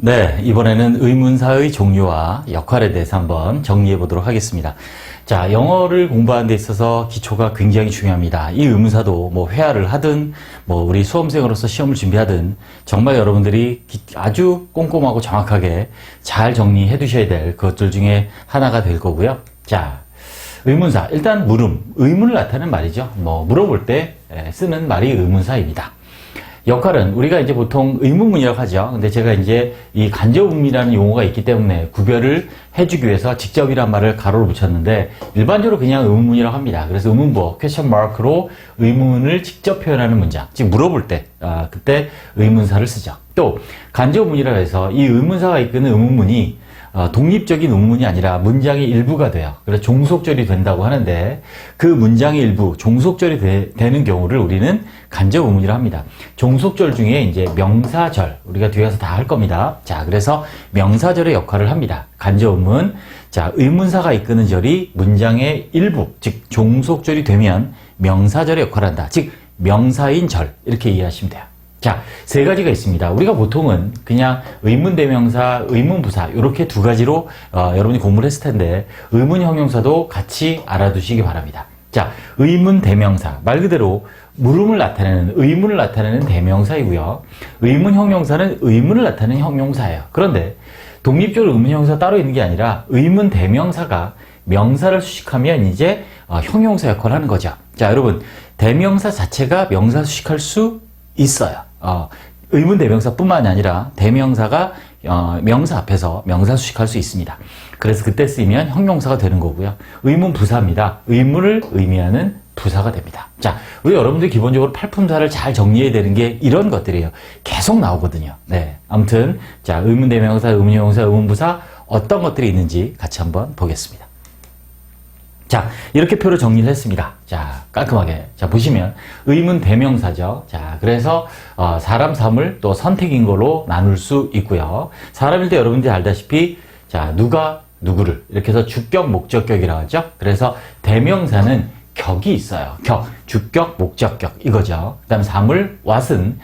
네, 이번에는 의문사의 종류와 역할에 대해서 한번 정리해 보도록 하겠습니다. 자, 영어를 공부하는 데 있어서 기초가 굉장히 중요합니다. 이 의문사도 뭐 회화를 하든 우리 수험생으로서 시험을 준비하든 정말 여러분들이 아주 꼼꼼하고 정확하게 잘 정리해 두셔야 될 것들 중에 하나가 될 거고요. 자, 의문사. 일단 의문을 나타내는 말이죠. 물어볼 때 쓰는 말이 의문사입니다. 역할은 우리가 이제 보통 의문문이라고 하죠. 근데 제가 이제 이 간접의문이라는 용어가 있기 때문에 구별을 해주기 위해서 직접이란 말을 가로로 붙였는데 일반적으로 그냥 의문문이라고 합니다. 그래서 의문부어, 퀘스천 마크로 의문을 직접 표현하는 문장. 즉 물어볼 때, 그때 의문사를 쓰죠. 또 간접의문이라고 해서 이 의문사가 이끄는 의문문이 독립적인 의문문이 아니라 문장의 일부가 돼요. 그래서 종속절이 된다고 하는데 그 문장의 일부, 종속절이 되는 경우를 우리는 간접 의문이라고 합니다. 종속절 중에 이제 명사절, 우리가 뒤에 가서 다 할 겁니다. 자, 그래서 명사절의 역할을 합니다. 간접 의문. 자, 의문사가 이끄는 절이 문장의 일부, 즉 종속절이 되면 명사절의 역할을 한다. 즉 명사인 절, 이렇게 이해하시면 돼요. 자, 세 가지가 있습니다. 우리가 보통은 그냥 의문대명사, 의문부사 이렇게 두 가지로 여러분이 공부를 했을 텐데 의문 형용사도 같이 알아두시기 바랍니다. 자, 의문대명사 말 그대로 물음을 나타내는, 의문을 나타내는 대명사이고요. 의문 형용사는 의문을 나타내는 형용사예요. 그런데 독립적으로 의문 형용사 따로 있는 게 아니라 의문 대명사가 명사를 수식하면 이제 형용사 역할을 하는 거죠. 자, 여러분 대명사 자체가 명사 수식할 수 있어요. 의문 대명사뿐만이 아니라 대명사가 명사 앞에서 명사 수식할 수 있습니다. 그래서 그때 쓰이면 형용사가 되는 거고요. 의문 부사입니다. 의문을 의미하는 부사가 됩니다. 자, 우리 여러분들 기본적으로 팔품사를 잘 정리해야 되는 게 이런 것들이에요. 계속 나오거든요. 네, 아무튼 자, 의문 대명사, 의문 형용사, 의문 부사 어떤 것들이 있는지 같이 한번 보겠습니다. 자, 이렇게 표로 정리를 했습니다. 자, 깔끔하게. 자, 보시면 의문 대명사죠. 자, 그래서 사람, 사물, 또 선택인 걸로 나눌 수 있고요. 사람일 때 여러분들이 알다시피 자, 누가 누구를 이렇게 해서 주격, 목적격이라고 하죠. 그래서 대명사는 격이 있어요. 격, 주격, 목적격 이거죠. 그 다음 사물, what은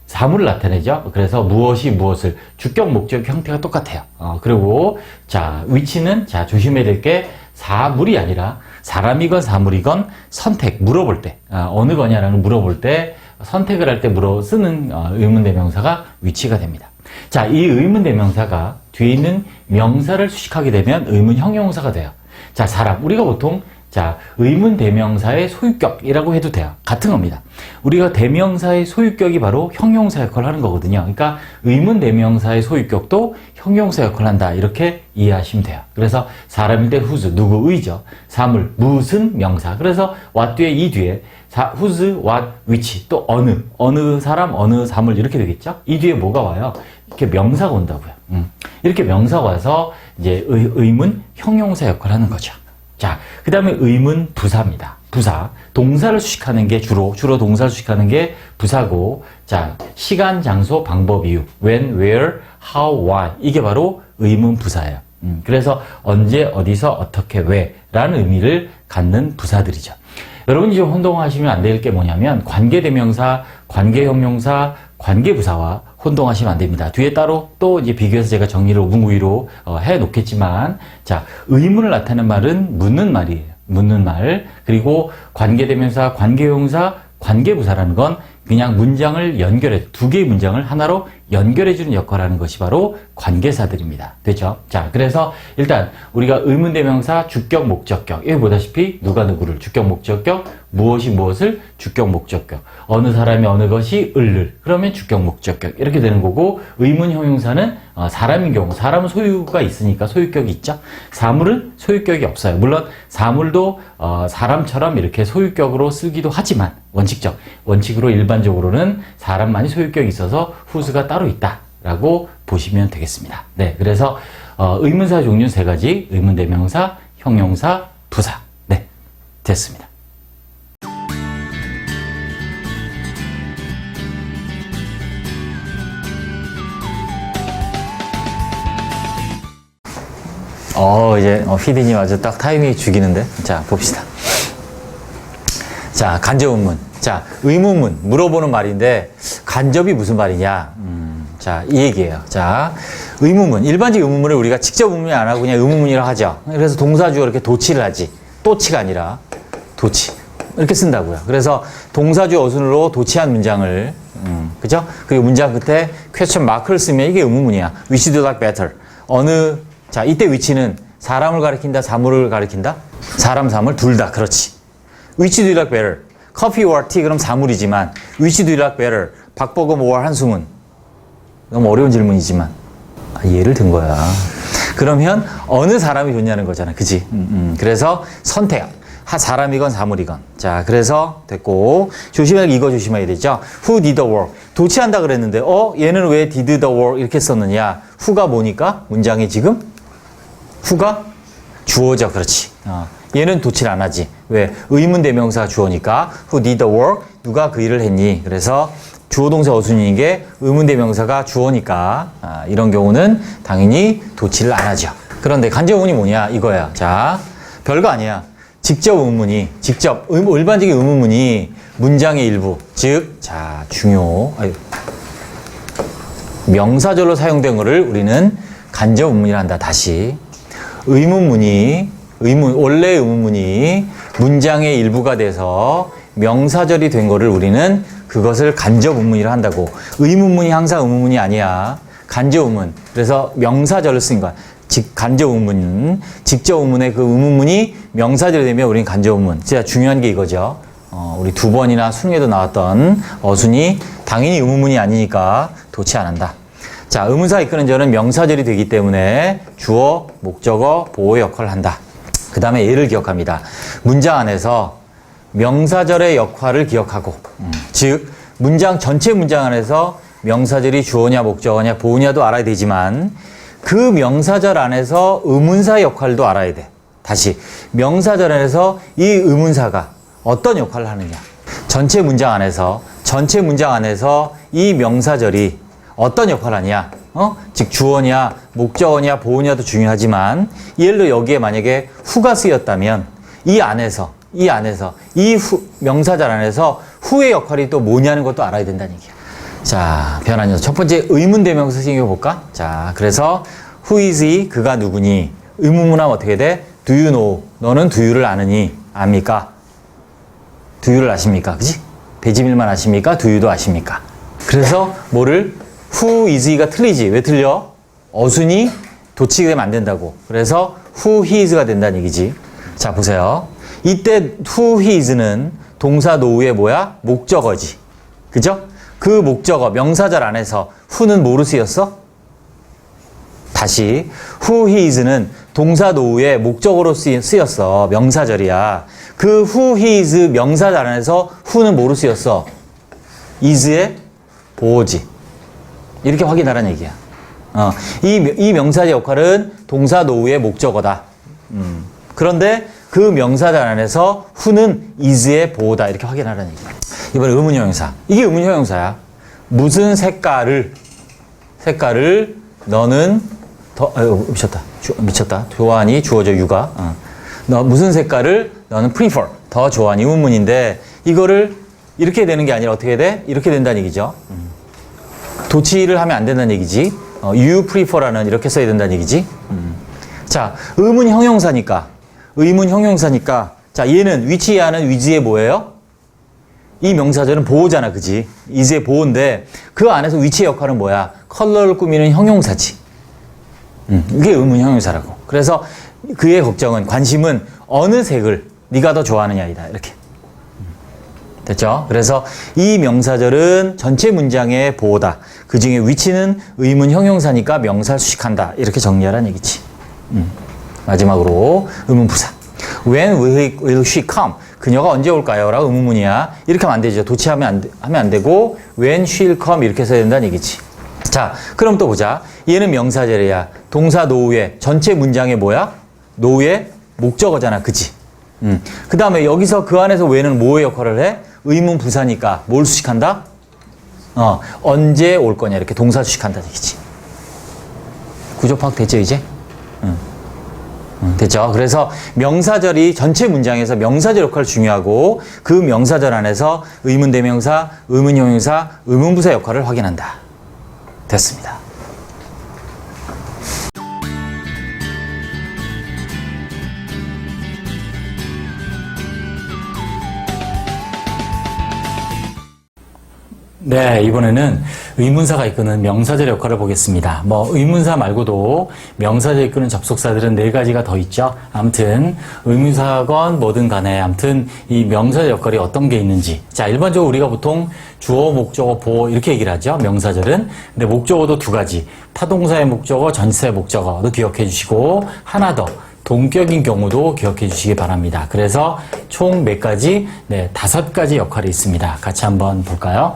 사물을 나타내죠. 그래서 무엇이 무엇을, 주격, 목적 형태가 똑같아요. 그리고 자, 위치는 자, 조심해야 될 게 사물이 아니라 사람이건 사물이건 선택, 물어볼 때 어느 거냐라는 물어볼 때 선택을 할 때 쓰는 의문대명사가 위치가 됩니다. 자, 이 의문대명사가 뒤에 있는 명사를 수식하게 되면 의문형용사가 돼요. 자, 사람, 우리가 보통 자, 의문 대명사의 소유격이라고 해도 돼요. 같은 겁니다. 우리가 대명사의 소유격이 바로 형용사 역할을 하는 거거든요. 그러니까 의문 대명사의 소유격도 형용사 역할을 한다. 이렇게 이해하시면 돼요. 그래서 사람일 때 whose, 누구의죠. 사물, 무슨 명사. 그래서 what 뒤에 이 뒤에 whose, what, which, 또 어느 사람, 어느 사물 이렇게 되겠죠. 이 뒤에 뭐가 와요? 이렇게 명사가 온다고요. 이렇게 명사가 와서 이제 의문 형용사 역할을 하는 거죠. 자, 그 다음에 의문 부사입니다. 부사. 동사를 수식하는 게 주로 동사를 수식하는 게 부사고, 자, 시간, 장소, 방법, 이유. when, where, how, why. 이게 바로 의문 부사예요. 그래서 언제, 어디서, 어떻게, 왜 라는 의미를 갖는 부사들이죠. 여러분이 좀 혼동하시면 안 될 게 뭐냐면 관계대명사, 관계형용사, 관계부사와 혼동하시면 안 됩니다. 뒤에 따로 또 이제 비교해서 제가 정리를 5분 9위로 해 놓겠지만, 자, 의문을 나타내는 말은 묻는 말이에요. 묻는 말. 그리고 관계대명사, 관계형용사, 관계부사라는 건 그냥 문장을 두 개의 문장을 하나로 연결해주는 역할을 하는 것이 바로 관계사들입니다. 됐죠? 자, 그래서 일단 우리가 의문대명사, 주격, 목적격. 여기 보다시피 누가 누구를, 주격, 목적격, 무엇이 무엇을, 주격, 목적격. 어느 사람이 어느 것이 을을, 그러면 주격, 목적격. 이렇게 되는 거고, 의문 형용사는 사람인 경우, 사람은 소유가 있으니까 소유격이 있죠? 사물은 소유격이 없어요. 물론 사물도 사람처럼 이렇게 소유격으로 쓰기도 하지만 원칙으로 일반적으로는 사람만이 소유격이 있어서 whose가 따로 있다라고 보시면 되겠습니다. 네, 그래서 의문사 종류는 세 가지, 의문대명사, 형용사, 부사. 네, 됐습니다. 이제 피디님 아주 딱 타이밍이 죽이는데. 자, 봅시다. 자, 간접의문. 자, 의문문, 물어보는 말인데 간접이 무슨 말이냐? 자, 이 얘기예요. 자, 의문문. 일반적 의문문을 우리가 직접 의문이 안 하고 그냥 의문문이라고 하죠. 그래서 동사주어 이렇게 도치를 하지. 또치가 아니라 도치. 이렇게 쓴다고요. 그래서 동사주 어순으로 도치한 문장을, 그죠? 그리고 문장 끝에 퀘스천 마크를 쓰면 이게 의문문이야. Which do you like better? 자, 이때 위치는 사람을 가리킨다, 사물을 가리킨다? 사람, 사물, 둘 다. 그렇지. Which do you like better? 커피 or tea 그럼 사물이지만 Which do you like better? 박보검 or 한승훈. 너무 어려운 질문이지만 예를 든 거야. 그러면 어느 사람이 좋냐는 거잖아. 그지? 그래서 선택. 사람이건 사물이건. 자, 그래서 됐고 조심하게 이거 조심해야 되죠. Who did the work? 도치한다 그랬는데 얘는 왜 did the work 이렇게 썼느냐? who가 뭐니까? 문장이 지금? who가 주어죠. 그렇지. 얘는 도치를 안 하지. 왜? 의문 대명사가 주어니까 who did the work? 누가 그 일을 했니? 그래서 주어 동사 어순인 게 의문 대명사가 주어니까 이런 경우는 당연히 도치를 안 하죠. 그런데 간접 의문이 뭐냐? 이거야. 자, 별거 아니야. 직접 의문문이 일반적인 의문문이 문장의 일부, 즉, 자, 명사절로 사용된 거를 우리는 간접 의문이라 한다. 다시. 원래 의문문이 문장의 일부가 돼서 명사절이 된 거를 우리는 그것을 간접 의문이라 한다고. 의문문이 항상 의문문이 아니야. 간접 의문. 그래서 명사절을 쓴 거야. 간접 의문. 직접 의문의 그 의문문이 명사절이 되면 우리는 간접 의문. 진짜 중요한 게 이거죠. 우리 2번이나 수능에도 나왔던 어순이 당연히 의문문이 아니니까 도치 안 한다. 자, 의문사 이끄는 절은 명사절이 되기 때문에 주어, 목적어, 보호 역할을 한다. 그 다음에 예를 기억합니다. 문장 안에서 명사절의 역할을 기억하고, 즉 전체 문장 안에서 명사절이 주어냐 목적어냐 보호냐도 알아야 되지만 그 명사절 안에서 의문사 역할도 알아야 돼. 다시 명사절 안에서 이 의문사가 어떤 역할을 하느냐. 전체 문장 안에서 이 명사절이 어떤 역할을 하냐. 즉 주어냐 목적어냐 보호냐도 중요하지만 예를 들어 여기에 만약에 who가 쓰였다면 이 명사절 안에서 who의 역할이 또 뭐냐는 것도 알아야 된다는 얘기야. 자, 변환 녀석. 첫 번째 의문 대명사 생겨볼까? 자, 그래서 who is he? 그가 누구니? 의문문하면 어떻게 돼? do you know? 너는 do you를 아느니? 압니까? do you를 아십니까? 그지? 배지밀만 아십니까? do you도 아십니까? 그래서 뭐를? who is he가 틀리지. 왜 틀려? 어순이 도치게 되면 안 된다고. 그래서 who he is가 된다는 얘기지. 자, 보세요. 이때 who he is는 동사 노우의 뭐야? 목적어지. 그죠? 그 목적어, 명사절 안에서 who는 뭐로 쓰였어? 다시 who he is는 동사 노우의 목적어로 쓰였어. 명사절이야. 그 who he is 명사절 안에서 who는 뭐로 쓰였어? is의 보호지. 이렇게 확인하라는 얘기야. 이 명사의 역할은 동사 노우의 목적어다. 그런데 그 명사절 안에서 who는 is의 보호다. 이렇게 확인하라는 얘기야. 이번에 의문형용사. 이게 의문형용사야. 무슨 색깔을 너는 미쳤다. 좋아하니 주어져 유가. 너 무슨 색깔을 너는 prefer 더 좋아하니 의문문인데 이거를 이렇게 되는 게 아니라 어떻게 돼? 이렇게 된다는 얘기죠. 도치를 하면 안 된다는 얘기지. you prefer라는 이렇게 써야 된다는 얘기지. 자, 의문형용사니까 자, 얘는 위치하는 위즈의 뭐예요? 이 명사절은 보호잖아, 그지? is의 보호인데 그 안에서 위치의 역할은 뭐야? 컬러를 꾸미는 형용사지. 이게 의문형용사라고. 그래서 그의 관심은 어느 색을 네가 더 좋아하느냐이다. 이렇게. 됐죠? 그래서 이 명사절은 전체 문장의 보호다. 그 중에 위치는 의문 형용사니까 명사를 수식한다. 이렇게 정리하라는 얘기지. 마지막으로 의문부사. When will she come? 그녀가 언제 올까요? 라고 의문문이야. 이렇게 하면 안 되죠. 도치하면 안 되고 when she'll come 이렇게 써야 된다는 얘기지. 자, 그럼 또 보자. 얘는 명사절이야. 동사 노우의 전체 문장의 뭐야? 노우의 목적어잖아. 그치? 그 다음에 여기서 그 안에서 when은 뭐의 역할을 해? 의문 부사니까 뭘 수식한다? 언제 올 거냐 이렇게 동사 수식한다는 얘기지. 구조 파악 됐죠 이제? 됐죠? 그래서 명사절이 전체 문장에서 명사절 역할이 중요하고 그 명사절 안에서 의문대명사, 의문형용사, 의문부사 역할을 확인한다. 됐습니다. 네, 이번에는 의문사가 이끄는 명사절의 역할을 보겠습니다. 의문사 말고도 명사절 이끄는 접속사들은 4가지가 더 있죠. 아무튼 의문사건 뭐든 간에 아무튼 이 명사절 역할이 어떤 게 있는지. 자, 일반적으로 우리가 보통 주어, 목적어, 보어 이렇게 얘기를 하죠. 명사절은. 근데 목적어도 2가지. 타동사의 목적어, 전치사의 목적어도 기억해 주시고 하나 더. 동격인 경우도 기억해 주시기 바랍니다. 그래서 총 몇 가지? 네, 5가지 역할이 있습니다. 같이 한번 볼까요?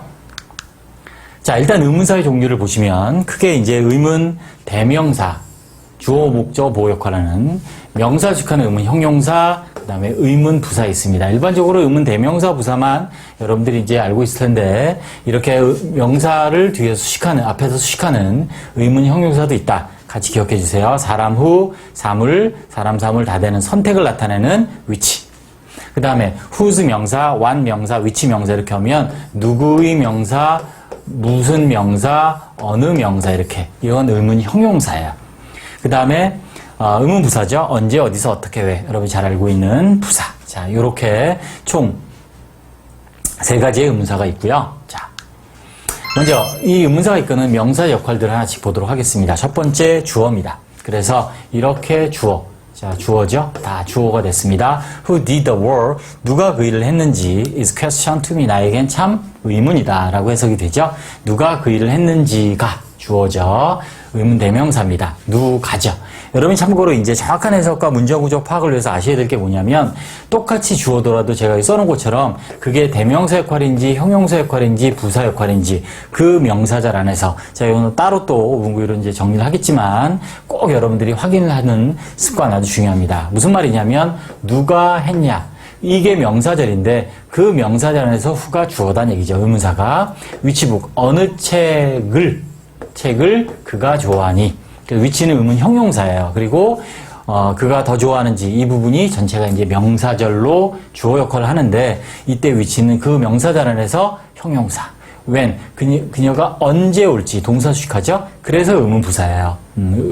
자, 일단 의문사의 종류를 보시면 크게 이제 의문, 대명사, 주어, 목적, 보호 역할을 하는 명사 수식하는 의문, 형용사, 그 다음에 의문, 부사 있습니다. 일반적으로 의문, 대명사, 부사만 여러분들이 이제 알고 있을 텐데 이렇게 명사를 뒤에서 수식하는, 앞에서 수식하는 의문, 형용사도 있다. 같이 기억해 주세요. 사람 후, 사물, 사람, 사물 다 되는 선택을 나타내는 which. 그 다음에 whose 명사, what 명사, which 명사 이렇게 하면 누구의 명사, 무슨 명사, 어느 명사 이렇게 이건 의문 형용사예요. 그 다음에 의문 부사죠. 언제, 어디서, 어떻게, 왜 여러분이 잘 알고 있는 부사. 자, 이렇게 총 3가지의 의문사가 있고요. 자, 먼저 이 의문사가 이끄는 명사 역할들을 하나씩 보도록 하겠습니다. 첫 번째 주어입니다. 그래서 이렇게 주어. 자, 주어죠. 다 주어가 됐습니다. Who did the work? 누가 그 일을 했는지 is question to me. 나에겐 참 의문이다 라고 해석이 되죠. 누가 그 일을 했는지가 주어죠. 의문 대명사입니다. 누가죠. 여러분이 참고로 이제 정확한 해석과 문장구조 파악을 위해서 아셔야 될 게 뭐냐면 똑같이 주어더라도 제가 여기 써놓은 것처럼 그게 대명사 역할인지 형용사 역할인지 부사 역할인지 그 명사절 안에서 제가 이거는 따로 또 문구로 이제 정리를 하겠지만 꼭 여러분들이 확인을 하는 습관 아주 중요합니다. 무슨 말이냐면 누가 했냐. 이게 명사절인데 그 명사절 안에서 후가 주어다는 얘기죠. 의문사가 위치북 어느 책을 그가 좋아하니. 위치는 의문 형용사예요. 그리고 그가 더 좋아하는지 이 부분이 전체가 이제 명사절로 주어 역할을 하는데 이때 위치는 그 명사절 안에서 형용사. when 그녀가 언제 올지 동사 수식하죠. 그래서 의문 부사예요.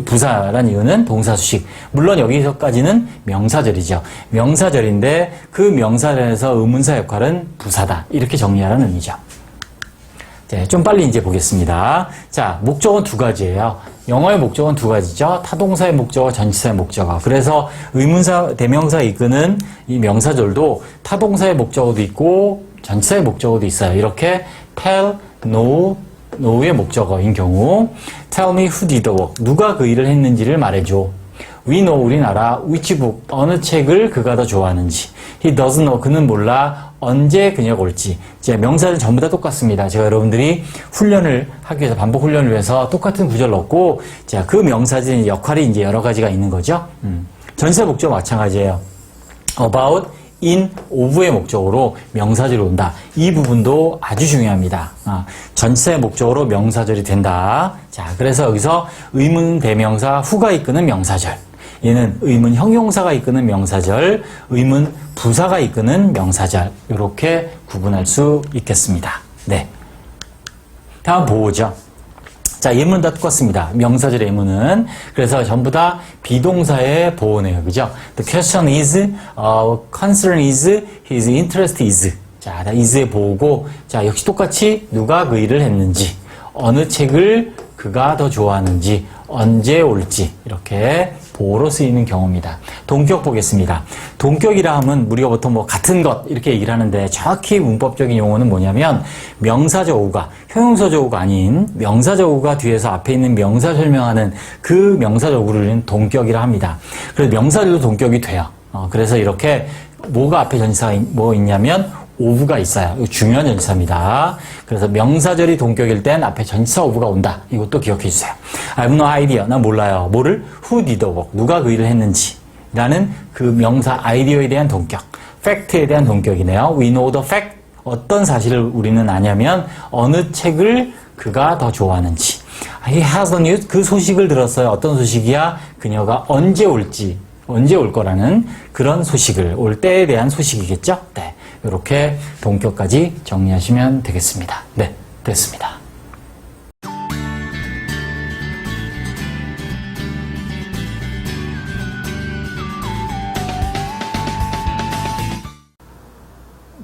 부사란 이유는 동사 수식. 물론 여기서까지는 명사절이죠. 명사절인데 그 명사절에서 의문사 역할은 부사다. 이렇게 정리하라는 의미죠. 네, 좀 빨리 이제 보겠습니다. 자, 목적은 2가지예요. 영어의 목적은 2가지죠. 타동사의 목적어, 전치사의 목적어. 그래서 의문사, 대명사 이끄는 이 명사절도 타동사의 목적어도 있고 전치사의 목적어도 있어요. 이렇게 tell, know의 목적어인 경우 tell me who did the work. 누가 그 일을 했는지를 말해줘. We know, 우린 알아. which book, 어느 책을 그가 더 좋아하는지. He doesn't know, 그는 몰라. 언제 그녀가 올지. 이제 명사는 전부 다 똑같습니다. 제가 여러분들이 훈련을 하기 위해서, 반복 훈련을 위해서 똑같은 구절을 넣고, 자, 그 명사진 역할이 이제 여러 가지가 있는 거죠. 전치사 목적 마찬가지예요. about, in, of의 목적으로 명사절이 온다. 이 부분도 아주 중요합니다. 전치사의 목적으로 명사절이 된다. 자, 그래서 여기서 의문 대명사 후가 이끄는 명사절. 얘는 의문 형용사가 이끄는 명사절, 의문 부사가 이끄는 명사절. 이렇게 구분할 수 있겠습니다. 네. 다음 보호죠. 자, 예문 다 똑같습니다. 명사절의 예문은. 그래서 전부 다 비동사의 보호네요. 그죠? The question is, concern is, his interest is. 자, 다 is의 보호고, 자, 역시 똑같이 누가 그 일을 했는지, 어느 책을 그가 더 좋아하는지, 언제 올지, 이렇게 보호로 쓰이는 경우입니다. 동격 보겠습니다. 동격이라 하면 우리가 보통 뭐 같은 것 이렇게 얘기를 하는데 정확히 문법적인 용어는 뭐냐면 명사적 어구가 형용사적 어구가 아닌 명사적 어구가 뒤에서 앞에 있는 명사 설명하는 그 명사적 어구를 동격이라 합니다. 그래서 명사들도 동격이 돼요. 그래서 이렇게 뭐가 앞에 전치사가 뭐 있냐면 오브가 있어요. 이거 중요한 전치사입니다. 그래서 명사절이 동격일 땐 앞에 전치사 오브가 온다. 이것도 기억해 주세요. I have no idea. 난 몰라요. 뭐를? Who did the work? 누가 그 일을 했는지. 라는 그 명사 아이디어에 대한 동격. 팩트에 대한 동격이네요. We know the fact. 어떤 사실을 우리는 아냐면 어느 책을 그가 더 좋아하는지. He has the news. 그 소식을 들었어요. 어떤 소식이야? 그녀가 언제 올지. 언제 올 거라는 그런 소식을, 올 때에 대한 소식이겠죠? 네. 이렇게 동격까지 정리하시면 되겠습니다. 네. 됐습니다.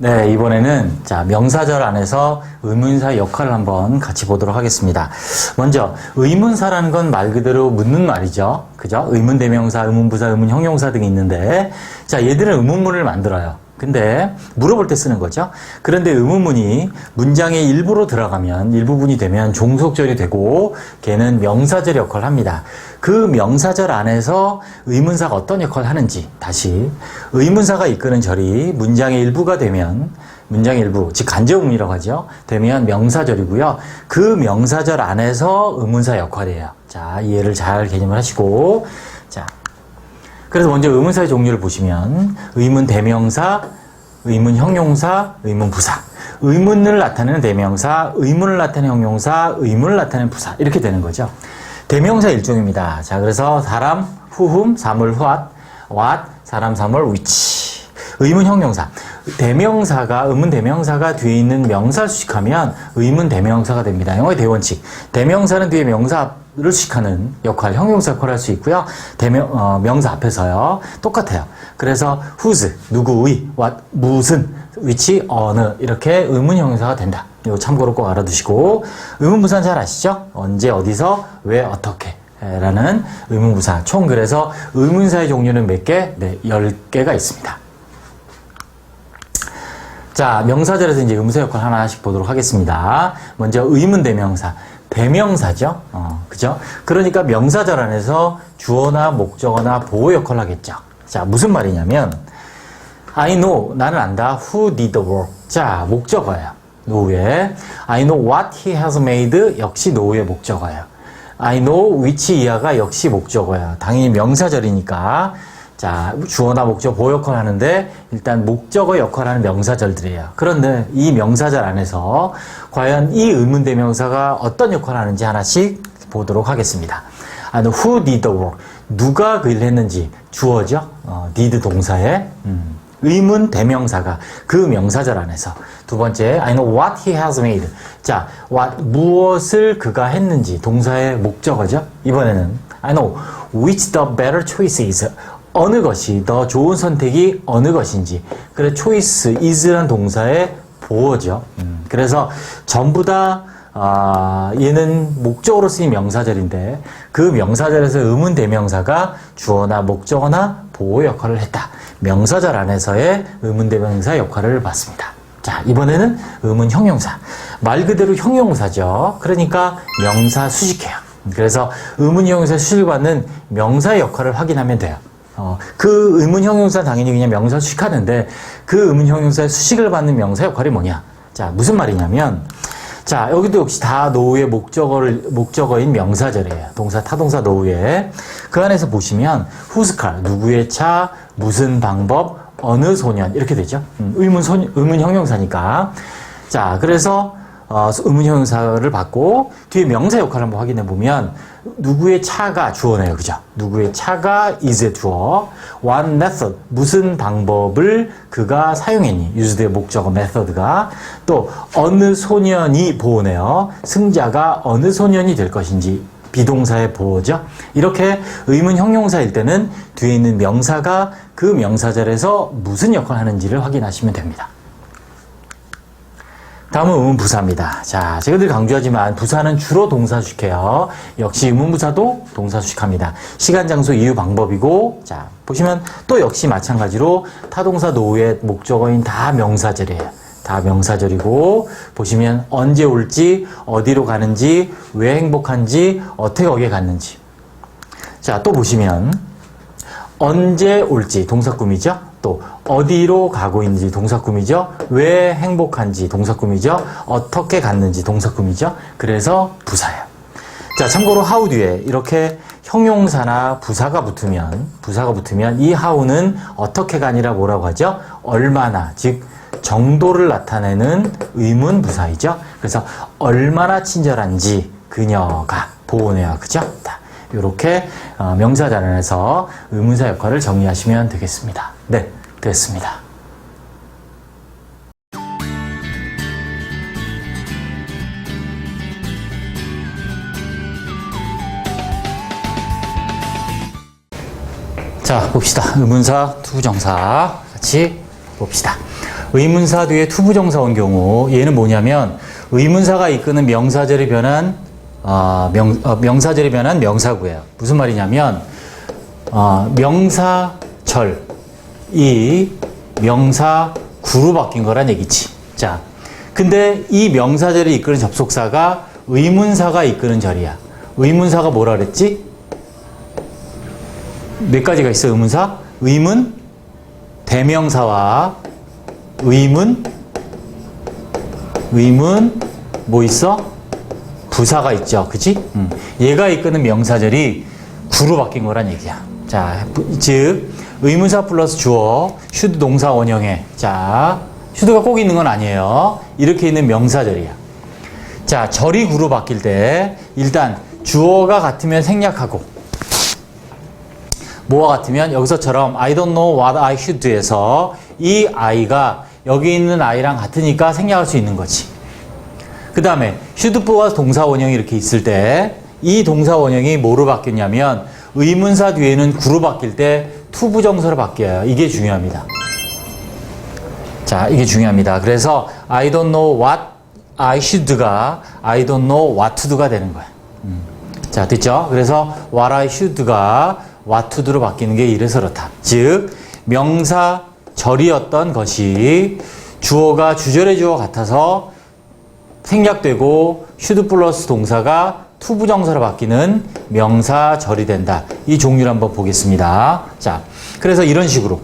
네, 이번에는 자, 명사절 안에서 의문사 역할을 한번 같이 보도록 하겠습니다. 먼저 의문사라는 건 말 그대로 묻는 말이죠. 그죠? 의문대명사, 의문부사, 의문형용사 등이 있는데 자, 얘들은 의문문을 만들어요. 근데 물어볼 때 쓰는 거죠. 그런데 의문문이 문장의 일부로 들어가면 일부분이 되면 종속절이 되고 걔는 명사절 역할을 합니다. 그 명사절 안에서 의문사가 어떤 역할을 하는지 다시 의문사가 이끄는 절이 문장의 일부가 되면 문장의 일부, 즉 간접음이라고 하죠. 되면 명사절이고요. 그 명사절 안에서 의문사 역할이에요. 자, 이해를 잘 개념을 하시고 자. 그래서 먼저 의문사의 종류를 보시면 의문 대명사, 의문 형용사, 의문 부사. 의문을 나타내는 대명사, 의문을 나타내는 형용사, 의문을 나타내는 부사. 이렇게 되는 거죠. 대명사 일종입니다. 자, 그래서 사람, whom, 사물, what, 사람, 사물, which. 의문 형용사. 대명사가, 의문 대명사가 뒤에 있는 명사를 수식하면 의문 대명사가 됩니다. 영어의 대원칙. 대명사는 뒤에 명사를 수식하는 역할, 형용사 역할을 할 수 있고요. 명사 앞에서요. 똑같아요. 그래서 whose, 누구의, what, 무슨, which, 어느 이렇게 의문 형용사가 된다. 이거 참고로 꼭 알아두시고 의문부사는 잘 아시죠? 언제, 어디서, 왜, 어떻게 라는 의문부사. 총 그래서 의문사의 종류는 몇 개? 네, 10개가 있습니다. 자, 명사절에서 이제 의문사 역할 하나씩 보도록 하겠습니다. 먼저 의문 대명사. 대명사죠. 그죠? 그러니까 명사절 안에서 주어나 목적어나 보호 역할을 하겠죠. 자, 무슨 말이냐면 I know, 나는 안다. Who did the work? 자, 목적어예요. 노후에 I know what he has made 역시 노후의 목적어예요. I know which 이하가 역시 목적어예요. 당연히 명사절이니까 자, 주어나 목적, 보호 역할을 하는데 일단 목적어 역할을 하는 명사절들이에요. 그런데 이 명사절 안에서 과연 이 의문대명사가 어떤 역할을 하는지 하나씩 보도록 하겠습니다. Who did the work? 누가 그 일을 했는지 주어죠. did 동사에 의문 대명사가 그 명사절 안에서 두 번째 I know what he has made. 자, what 무엇을 그가 했는지 동사의 목적어죠. 이번에는 I know which the better choice is. 어느 것이 더 좋은 선택이 어느 것인지. 그래서 choice is란 동사의 보어죠. 그래서 전부 다 얘는 목적으로 쓰인 명사절인데 그 명사절에서 의문 대명사가 주어나 목적어나 보호 역할을 했다. 명사절 안에서의 의문 대명사 역할을 봤습니다. 자, 이번에는 의문 형용사. 말 그대로 형용사죠. 그러니까 명사 수식해요. 그래서 의문 형용사 수식을 받는 명사의 역할을 확인하면 돼요. 그 의문 형용사 당연히 그냥 명사 수식하는데 그 의문 형용사의 수식을 받는 명사 역할이 뭐냐? 자, 무슨 말이냐면 자, 여기도 역시 다 노후의 목적어인 명사절이에요. 동사, 타동사 노후에. 그 안에서 보시면 whose car, 누구의 차, 무슨 방법, 어느 소년 이렇게 되죠. 의문 형용사니까. 자, 그래서 의문 형용사를 받고 뒤에 명사 역할을 한번 확인해 보면 누구의 차가 주어네요. 그죠? 누구의 차가 is 주어. What method, 무슨 방법을 그가 사용했니? used의 목적어 method가. 또 어느 소년이 보호네요. 승자가 어느 소년이 될 것인지 비동사의 보호죠. 이렇게 의문 형용사일 때는 뒤에 있는 명사가 그 명사절에서 무슨 역할을 하는지를 확인하시면 됩니다. 다음은 의문부사입니다. 자, 제가 늘 강조하지만 부사는 주로 동사 수식해요. 역시 의문부사도 동사 수식합니다. 시간, 장소, 이유, 방법이고 자, 보시면 또 역시 마찬가지로 타동사 노후의 목적어인 다 명사절이에요. 다 명사절이고 보시면 언제 올지, 어디로 가는지, 왜 행복한지, 어떻게 거기에 갔는지. 자, 또 보시면 언제 올지 동사꾸미죠. 또 어디로 가고 있는지 동사꾸미죠. 왜 행복한지 동사꾸미죠. 어떻게 갔는지 동사꾸미죠. 그래서 부사예요. 자, 참고로 how 뒤에 이렇게 형용사나 부사가 붙으면 이 how는 어떻게가 아니라 뭐라고 하죠? 얼마나, 즉 정도를 나타내는 의문 부사이죠. 그래서 얼마나 친절한지 그녀가 보호네요. 그죠? 이렇게 명사절 안에서 의문사 역할을 정리하시면 되겠습니다. 네, 됐습니다. 자, 봅시다. 의문사, 투부정사 같이 봅시다. 의문사 뒤에 투부정사 온 경우 얘는 뭐냐면 의문사가 이끄는 명사절이 변한 명사절이 변한 명사구예요. 무슨 말이냐면 명사절이 명사구로 바뀐 거란 얘기지. 자, 근데 이 명사절이 이끄는 접속사가 의문사가 이끄는 절이야. 의문사가 뭐라 그랬지? 몇 가지가 있어, 의문사? 의문, 대명사와 의문, 뭐 있어? 부사가 있죠. 그치? 얘가 이끄는 명사절이 구로 바뀐 거란 얘기야. 자, 즉, 의문사 플러스 주어, should 동사 원형에. 자, should가 꼭 있는 건 아니에요. 이렇게 있는 명사절이야. 자, 절이 구로 바뀔 때, 일단, 주어가 같으면 생략하고, 뭐와 같으면 여기서처럼 I don't know what I should do에서 이 I가 여기 있는 I랑 같으니까 생략할 수 있는 거지. 그 다음에 should 플러스 동사 원형이 이렇게 있을 때 이 동사 원형이 뭐로 바뀌냐면 의문사 뒤에는 구로 바뀔 때 투부정사로 바뀌어요. 이게 중요합니다. 자, 이게 중요합니다. 그래서 I don't know what I should가 I don't know what to do가 되는 거야. 자, 됐죠? 그래서 what I should가 what to do로 바뀌는 게 이래서 그렇다. 즉, 명사 절이었던 것이 주어가 주절의 주어 같아서 생략되고 should 플러스 동사가 투부정사로 바뀌는 명사절이 된다. 이 종류를 한번 보겠습니다. 자, 그래서 이런 식으로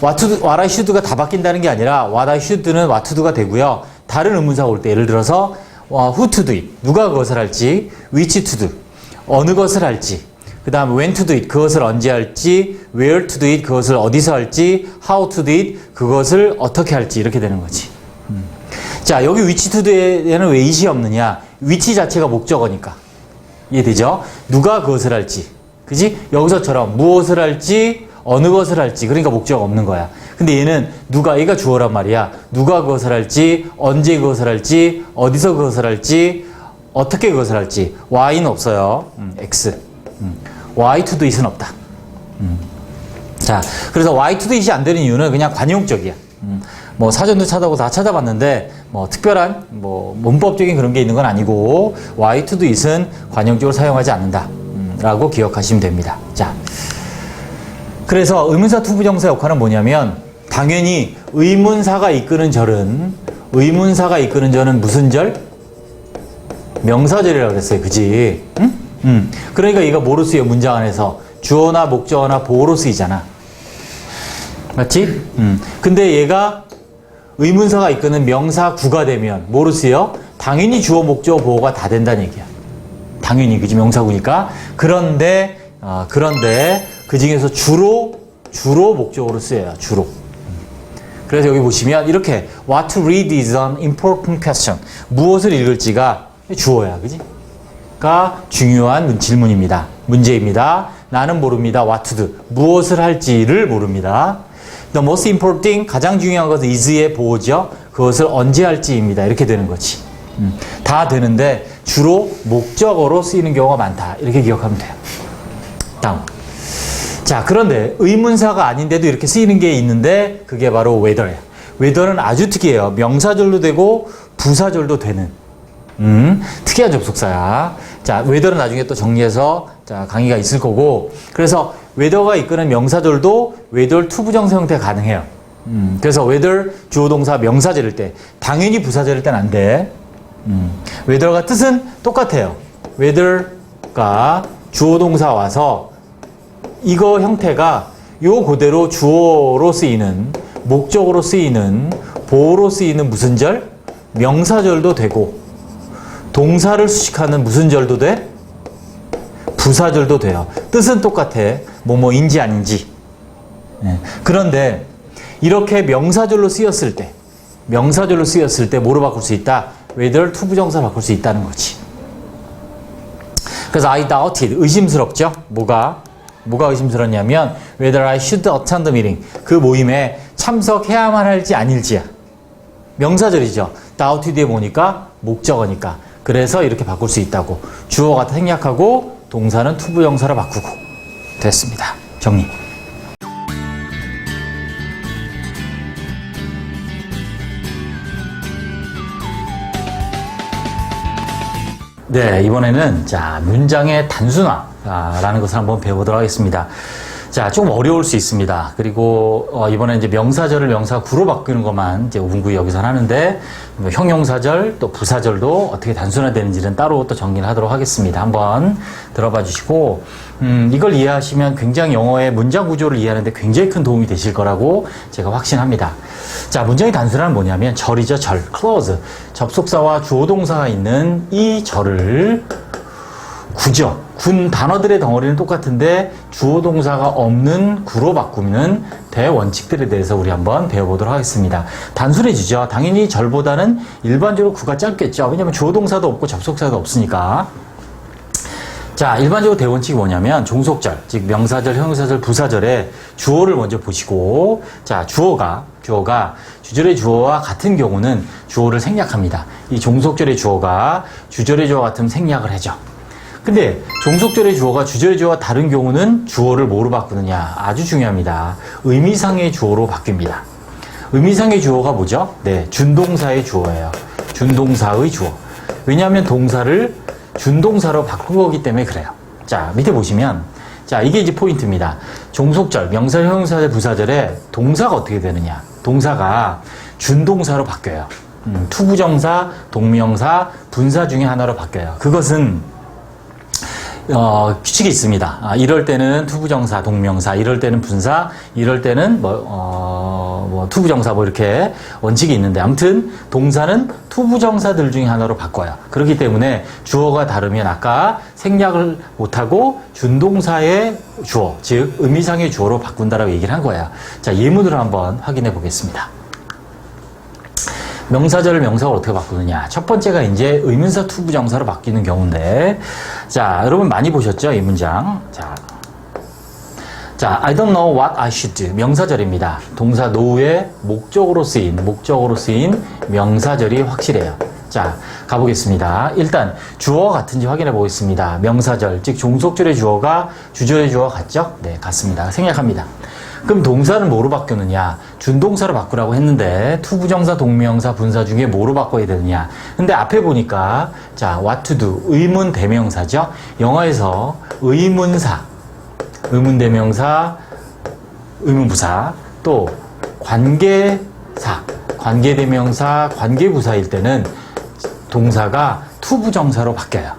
what I should가 다 바뀐다는 게 아니라 what I should는 what to do가 되고요. 다른 의문사가 올 때 예를 들어서 who to do it, 누가 그것을 할지, which to do, 어느 것을 할지, 그 다음 when to do it, 그것을 언제 할지, where to do it, 그것을 어디서 할지, how to do it, 그것을 어떻게 할지 이렇게 되는 거지. 자, 여기 which to do에는 왜 it이 없느냐? which 자체가 목적어니까. 이해되죠? 누가 그것을 할지. 그지? 여기서처럼 무엇을 할지, 어느 것을 할지. 그러니까 목적어 없는 거야. 근데 얘는 얘가 주어란 말이야. 누가 그것을 할지, 언제 그것을 할지, 어디서 그것을 할지, 어떻게 그것을 할지. y는 없어요. x. y to do it은 없다. 자, 그래서 y to do it이 안 되는 이유는 그냥 관용적이야. 뭐 사전도 찾아보고 다 찾아봤는데 뭐 특별한 뭐 문법적인 그런 게 있는 건 아니고 y to do it은 관용적으로 사용하지 않는다. 라고 기억하시면 됩니다. 자, 그래서 의문사 투부정사 역할은 뭐냐면 당연히 의문사가 이끄는 절은 무슨 절? 명사절이라고 그랬어요. 그지? 응? 그러니까 얘가 뭐로 쓰여? 문장 안에서 주어나 목적어나 보어로 쓰이잖아. 맞지? 근데 얘가 의문사가 이끄는 명사구가 되면 뭐로 쓰여? 당연히 주어, 목적어, 보어가 다 된다는 얘기야. 당연히, 그지? 명사구니까. 그런데 그 중에서 주로 목적어로 쓰여요. 주로. 그래서 여기 보시면 이렇게 What to read is an important question. 무엇을 읽을지가 주어야. 그지? 가 중요한 질문입니다. 문제입니다. 나는 모릅니다. What to do. 무엇을 할지를 모릅니다. The most important thing, 가장 중요한 것은 is의 보어죠. 그것을 언제 할지입니다. 이렇게 되는 거지. 다 되는데 주로 목적어로 쓰이는 경우가 많다. 이렇게 기억하면 돼요. 다음. 자, 그런데 의문사가 아닌데도 이렇게 쓰이는 게 있는데 그게 바로 whether예요. whether는 아주 특이해요. 명사절도 되고 부사절도 되는 특이한 접속사야. 자, whether는 나중에 또 정리해서 자, 강의가 있을 거고, 그래서 whether가 이끄는 명사절도 whether 투부정사 형태 가능해요. 그래서 whether 주어 동사 명사절일 때, 당연히 부사절일 땐 안 돼. whether가 뜻은 똑같아요. whether가 주어 동사 와서 이거 형태가 요 그대로 주어로 쓰이는, 목적으로 쓰이는, 보어로 쓰이는 무슨 절? 명사절도 되고, 동사를 수식하는 무슨 절도 돼? 부사절도 돼요. 뜻은 똑같아. 뭐뭐인지 아닌지. 네. 그런데 이렇게 명사절로 쓰였을 때 뭐로 바꿀 수 있다? whether 투부정사로 바꿀 수 있다는 거지. 그래서 I doubted, 의심스럽죠? 뭐가 의심스럽냐면 whether I should attend the meeting, 그 모임에 참석해야만 할지 아닐지야. 명사절이죠. doubted에 보니까 목적어니까. 그래서 이렇게 바꿀 수 있다고. 주어가 생략하고 동사는 투부정사로 바꾸고. 됐습니다. 정리. 네, 이번에는 자, 문장의 단순화라는 것을 한번 배워보도록 하겠습니다. 자, 좀 어려울 수 있습니다. 그리고 이번에 이제 명사절을 명사구로 바꾸는 것만 이제 문구이 여기서 하는데 뭐 형용사절 또 부사절도 어떻게 단순화되는지는 따로 또 정리를 하도록 하겠습니다. 한번 들어봐 주시고 이걸 이해하시면 굉장히 영어의 문장 구조를 이해하는데 굉장히 큰 도움이 되실 거라고 제가 확신합니다. 자, 문장의 단순화는 뭐냐면 절이죠, 절, clause. 접속사와 주어 동사가 있는 이 절을 구죠. 군 단어들의 덩어리는 똑같은데 주어 동사가 없는 구로 바꾸는 대원칙들에 대해서 우리 한번 배워보도록 하겠습니다. 단순해지죠. 당연히 절보다는 일반적으로 구가 짧겠죠. 왜냐하면 주어 동사도 없고 접속사도 없으니까. 자, 일반적으로 대원칙이 뭐냐면 종속절, 즉 명사절, 형용사절, 부사절에 주어를 먼저 보시고, 자, 주어가 주절의 주어와 같은 경우는 주어를 생략합니다. 이 종속절의 주어가 주절의 주어와 같으면 생략을 하죠. 근데 종속절의 주어가 주절의 주어와 다른 경우는 주어를 뭐로 바꾸느냐? 아주 중요합니다. 의미상의 주어로 바뀝니다. 의미상의 주어가 뭐죠? 네, 준동사의 주어예요. 준동사의 주어. 왜냐하면 동사를 준동사로 바꾼 거기 때문에 그래요. 자, 밑에 보시면, 자, 이게 이제 포인트입니다. 종속절, 명사, 형용사절, 부사절에 동사가 어떻게 되느냐? 동사가 준동사로 바뀌어요. 투부정사, 동명사, 분사 중에 하나로 바뀌어요. 그것은 규칙이 있습니다. 이럴 때는 투부정사, 동명사, 이럴 때는 분사, 이럴 때는 투부정사 이렇게 원칙이 있는데, 아무튼 동사는 투부정사들 중에 하나로 바꿔요. 그렇기 때문에 주어가 다르면 아까 생략을 못하고 준동사의 주어, 즉 의미상의 주어로 바꾼다라고 얘기를 한 거예요. 자, 예문으로 한번 확인해 보겠습니다. 명사절을 명사로 어떻게 바꾸느냐. 첫 번째가 이제 의문사 투부정사로 바뀌는 경우인데, 자, 여러분 많이 보셨죠? 이 문장. 자, I don't know what I should do. 명사절입니다. 동사 know의 목적어로 쓰인 명사절이 확실해요. 자, 가보겠습니다. 일단 주어가 같은지 확인해 보겠습니다. 명사절, 즉 종속절의 주어가 주절의 주어가 같죠? 네, 같습니다. 생략합니다. 그럼 동사는 뭐로 바뀌느냐? 준동사로 바꾸라고 했는데 투부정사, 동명사, 분사 중에 뭐로 바꿔야 되느냐? 근데 앞에 보니까 자, what to do, 의문 대명사죠? 영어에서 의문사, 의문 대명사, 의문부사, 또 관계사, 관계대명사, 관계부사일 때는 동사가 투부정사로 바뀌어요.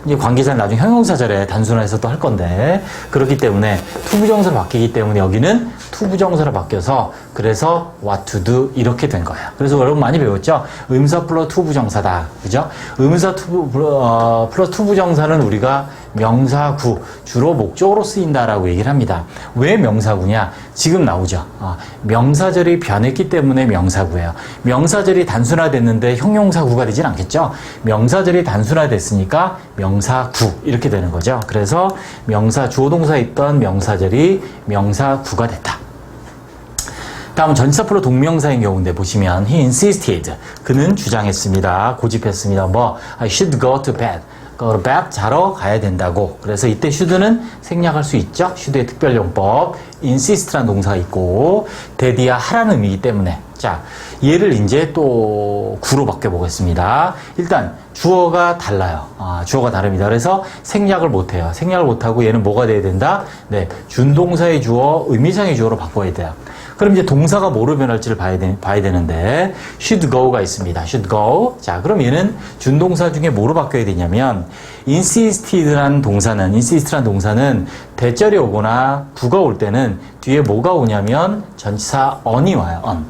이제 관계사는 나중에 형용사절에 단순화해서 또 할 건데, 그렇기 때문에 투부정사로 바뀌기 때문에 여기는 투부정사로 바뀌어서 그래서 what to do 이렇게 된 거예요. 그래서 여러분 많이 배웠죠? 의문사 플러스 투부정사다. 그죠? 의문사 플러스 투부정사는 우리가 명사구, 주로 목적으로 쓰인다라고 얘기를 합니다. 왜 명사구냐? 지금 나오죠. 명사절이 변했기 때문에 명사구예요. 명사절이 단순화됐는데 형용사구가 되진 않겠죠? 명사절이 단순화됐으니까 명사구 이렇게 되는 거죠. 그래서 명사 주어 동사에 있던 명사절이 명사구가 됐다. 다음은 전치사 플러스 동명사인 경우인데 보시면 he insisted, 그는 주장했습니다. 고집했습니다. I should go to bed. 자러 가야 된다고. 그래서 이때 should는 생략할 수 있죠. should의 특별용법 insist라는 동사가 있고 대디야 하라는 의미이기 때문에, 자, 얘를 이제 또 구로 바꿔 보겠습니다. 일단 주어가 달라요. 주어가 다릅니다. 그래서 생략을 못해요. 생략을 못하고 얘는 뭐가 돼야 된다? 네, 준동사의 주어, 의미상의 주어로 바꿔야 돼요. 그럼 이제 동사가 뭐로 변할지를 봐야 되는데 should go가 있습니다. should go. 자, 그럼 얘는 준동사 중에 뭐로 바뀌어야 되냐면 insisted라는 동사는 대절이 오거나 구가 올 때는 뒤에 뭐가 오냐면 전치사 on이 와요. on.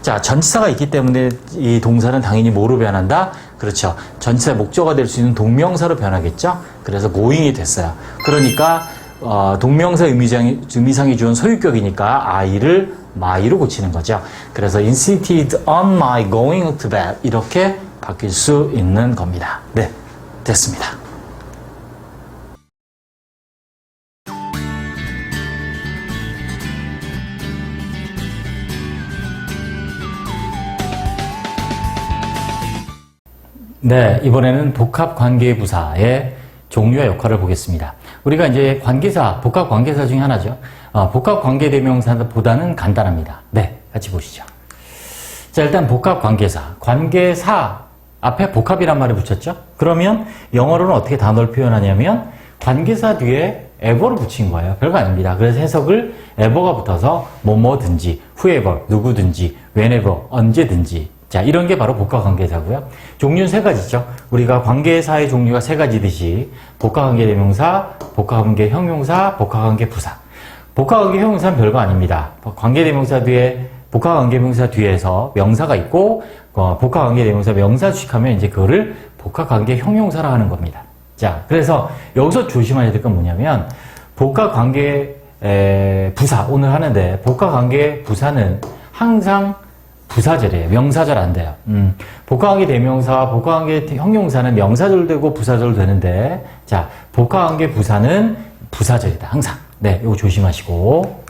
자, 전치사가 있기 때문에 이 동사는 당연히 뭐로 변한다? 그렇죠. 전치사 목적어가 될 수 있는 동명사로 변하겠죠? 그래서 going이 됐어요. 그러니까 동명사 의미상의 주어는 소유격이니까 I를 my로 고치는 거죠. 그래서 insisted on my going to bed 이렇게 바뀔 수 있는 겁니다. 네, 됐습니다. 네, 이번에는 복합관계부사의 종류와 역할을 보겠습니다. 우리가 이제 관계사, 복합관계사 중에 하나죠. 복합관계대명사보다는 간단합니다. 네, 같이 보시죠. 자, 일단 복합관계사. 관계사 앞에 복합이란 말을 붙였죠? 그러면 영어로는 어떻게 단어를 표현하냐면 관계사 뒤에 ever를 붙인 거예요. 별거 아닙니다. 그래서 해석을 ever가 붙어서 뭐뭐든지, whoever, 누구든지, whenever, 언제든지. 자, 이런 게 바로 복합관계사고요. 종류는 세 가지죠. 우리가 관계사의 종류가 세 가지듯이 복합관계대명사, 복합관계 형용사, 복합관계 부사. 복합관계 형용사는 별거 아닙니다. 관계대명사 뒤에 복합관계명사 뒤에서 명사가 있고 복합관계대명사 명사 주식하면 이제 그거를 복합관계 형용사라 하는 겁니다. 자, 그래서 여기서 조심해야 될 건 뭐냐면 복합관계 부사 오늘 하는데 복합관계 부사는 항상 부사절이에요. 명사절 안 돼요. 복합관계 대명사와 복합관계 형용사는 명사절 되고 부사절 되는데 자, 복합관계 부사는 부사절이다. 항상. 네, 이거 조심하시고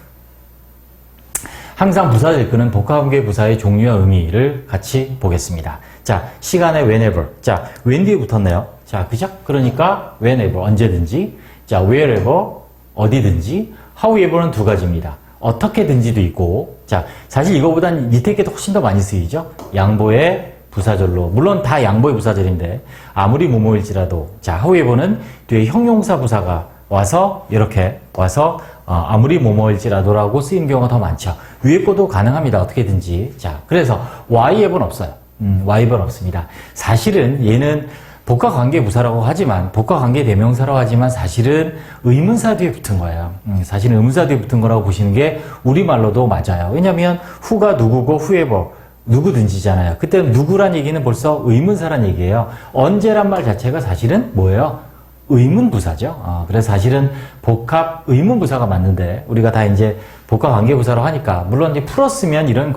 항상 부사절 끄는 복합관계 부사의 종류와 의미를 같이 보겠습니다. 자, 시간에 whenever. 자, when 뒤에 붙었네요. 자, 그죠? 그러니까 whenever 언제든지. 자, wherever 어디든지. however는 두 가지입니다. 어떻게든지도 있고. 자, 사실 이거보단 밑에 게 훨씬 더 많이 쓰이죠? 양보의 부사절로. 물론 다 양보의 부사절인데 아무리 뭐뭐일지라도. 자, however는 뒤에 형용사 부사가 와서 이렇게 와서 아무리 뭐뭐일지라도라고 쓰인 경우가 더 많죠. 위에 것도 가능합니다. 어떻게든지. 자, 그래서 why에ver는 없어요. why에ver는 없습니다. 사실은 얘는 복합관계부사라고 하지만 복합관계대명사라고 하지만 사실은 의문사 뒤에 붙은 거예요. 사실은 의문사 뒤에 붙은 거라고 보시는 게 우리말로도 맞아요. 왜냐하면 who가 누구고 whoever 누구든지잖아요. 그때는 누구란 얘기는 벌써 의문사란 얘기예요. 언제란 말 자체가 사실은 뭐예요? 의문부사죠. 그래서 사실은 복합 의문부사가 맞는데 우리가 다 이제 복합관계부사로 하니까 물론 이제 풀었으면 이런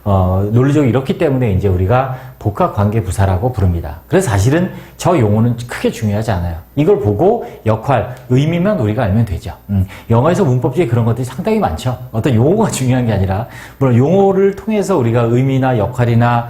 논리적으로 이렇기 때문에 이제 우리가 복합관계부사라고 부릅니다. 그래서 사실은 저 용어는 크게 중요하지 않아요. 이걸 보고 역할, 의미만 우리가 알면 되죠. 영어에서 문법적인 그런 것들이 상당히 많죠. 어떤 용어가 중요한 게 아니라 물론 용어를 통해서 우리가 의미나 역할이나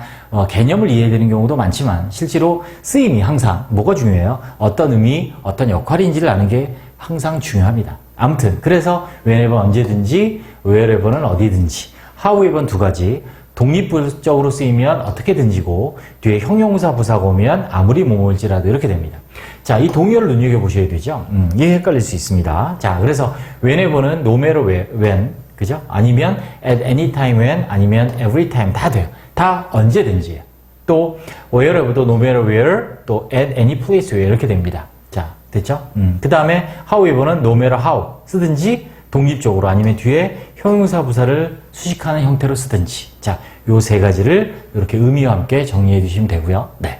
개념을 이해되는 경우도 많지만 실제로 쓰임이 항상 뭐가 중요해요? 어떤 의미, 어떤 역할인지를 아는 게 항상 중요합니다. 아무튼 그래서 whenever 언제든지, wherever는 어디든지, however는 두 가지. 독립적으로 쓰이면 어떻게든지고 뒤에 형용사 부사가 오면 아무리 뭐뭐일지라도 이렇게 됩니다. 자, 이 동의어를 눈여겨보셔야 되죠. 이게 헷갈릴 수 있습니다. 자, 그래서 whenever는 no matter when, 그죠? 아니면 at any time when, 아니면 every time 다 돼요. 다 언제든지예요. 또 wherever도 no matter where, 또 at any place where 이렇게 됩니다. 자, 됐죠? 그 다음에 however는 no matter how 쓰든지 독립적으로 아니면 뒤에 형용사 부사를 수식하는 형태로 쓰든지. 자, 요 세 가지를 이렇게 의미와 함께 정리해 주시면 되고요. 네.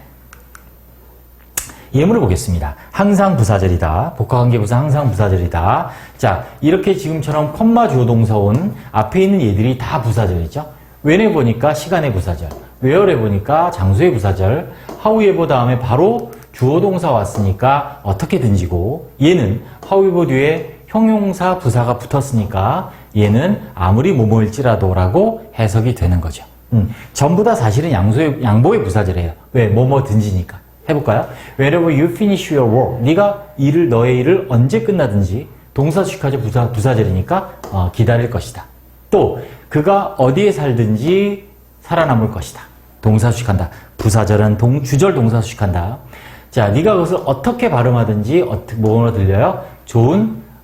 예문을 보겠습니다. 항상 부사절이다. 복합관계부사 항상 부사절이다. 자, 이렇게 지금처럼 콤마 주어 동사 온 앞에 있는 얘들이 다 부사절이죠. when에 보니까 시간의 부사절, where에 보니까 장소의 부사절, how에ver 다음에 바로 주어 동사 왔으니까 어떻게든지고 얘는 however 뒤에 형용사 부사가 붙었으니까 얘는 아무리 뭐뭐일지라도 라고 해석이 되는 거죠. 전부 다 사실은 양보의 부사절이에요. 왜? 뭐뭐든지니까. 해볼까요? Whenever you finish your work. 네가 너의 일을 언제 끝나든지 동사수식하죠. 부사절이니까 기다릴 것이다. 또 그가 어디에 살든지 살아남을 것이다. 동사수식한다. 부사절은 주절 동사수식한다. 자, 네가 그것을 어떻게 발음하든지 뭐로 들려요?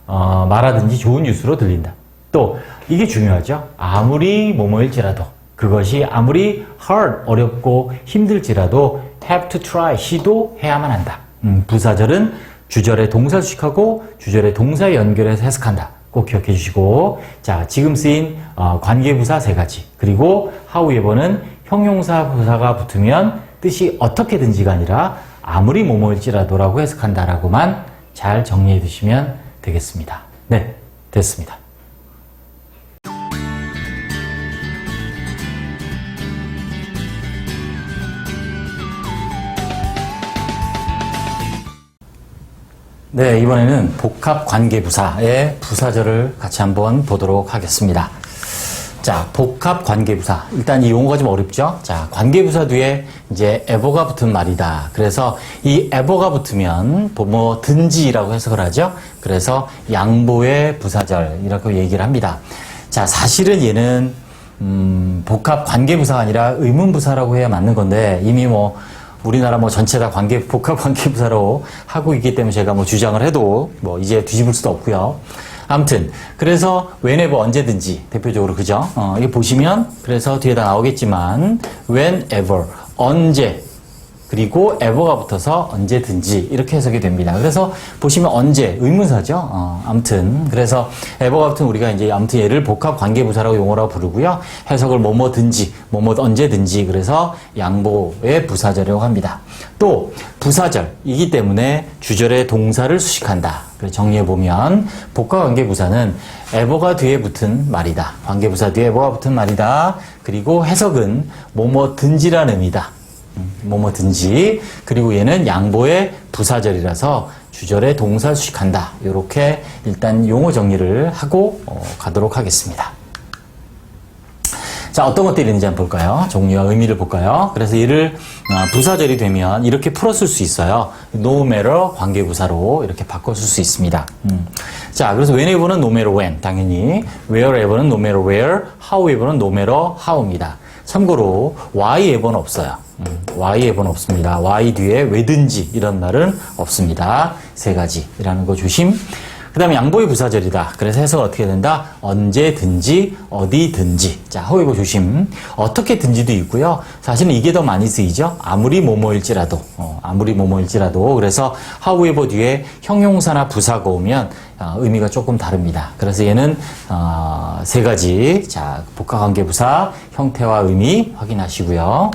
말하든지 좋은 뉴스로 들린다. 또 이게 중요하죠. 아무리 뭐뭐일지라도 그것이 아무리 hard 어렵고 힘들지라도 have to try 시도해야만 한다. 부사절은 주절에 동사수식하고 주절에 동사 연결해서 해석한다. 꼭 기억해 주시고 자 지금 쓰인 관계부사 세 가지 그리고 however는 형용사 부사가 붙으면 뜻이 어떻게든지가 아니라 아무리 뭐뭐일지라도라고 해석한다라고만 잘 정리해 두시면 되겠습니다. 네, 됐습니다. 네, 이번에는 복합관계부사의 부사절을 같이 한번 보도록 하겠습니다. 자, 복합관계부사. 일단 이 용어가 좀 어렵죠? 자, 관계부사 뒤에 이제 ever가 붙은 말이다. 그래서 이 ever가 붙으면 뭐든지라고 해석을 하죠? 그래서 양보의 부사절, 이렇게 얘기를 합니다. 자, 사실은 얘는 복합관계부사가 아니라 의문부사라고 해야 맞는 건데 이미 우리나라 뭐 전체 다 복합 관계부사로 하고 있기 때문에 제가 뭐 주장을 해도 뭐 이제 뒤집을 수도 없고요. 아무튼 그래서 whenever 언제든지 대표적으로 그죠? 이거 보시면 그래서 뒤에다 나오겠지만 whenever 언제 그리고 ever가 붙어서 언제든지 이렇게 해석이 됩니다. 그래서 보시면 언제 의문사죠. 아무튼 그래서 ever가 붙은 우리가 이제 아무튼 얘를 복합 관계부사라고 용어라고 부르고요. 해석을 뭐뭐든지 뭐뭐 언제든지 그래서 양보의 부사절이라고 합니다. 또 부사절이기 때문에 주절의 동사를 수식한다. 그래서 정리해 보면 복합 관계부사는 ever가 뒤에 붙은 말이다. 관계부사 뒤에 ever가 붙은 말이다. 그리고 해석은 뭐뭐든지라는 의미다. 뭐뭐든지 그리고 얘는 양보의 부사절이라서 주절의 동사 수식한다. 이렇게 일단 용어 정리를 하고 가도록 하겠습니다. 자, 어떤 것들이 있는지 한번 볼까요? 종류와 의미를 볼까요? 그래서 이를 부사절이 되면 이렇게 풀었을 수 있어요. no matter 관계부사로 이렇게 바꿨을 수 있습니다. 자, 그래서 whenever는 no matter when 당연히 wherever는 no matter where, however는 no matter how입니다. 참고로 whyever는 없어요. whyever는 없습니다. why 뒤에 왜든지 이런 말은 없습니다. 세 가지라는 거 조심. 그 다음에 양보의 부사절이다. 그래서 해석은 어떻게 된다? 언제든지 어디든지. 자, however 조심. 어떻게든지도 있고요. 사실은 이게 더 많이 쓰이죠. 아무리 뭐뭐일지라도. 아무리 뭐뭐일지라도. 그래서 however 뒤에 형용사나 부사가 오면 의미가 조금 다릅니다. 그래서 얘는 세 가지. 자, 복합관계부사 형태와 의미 확인하시고요.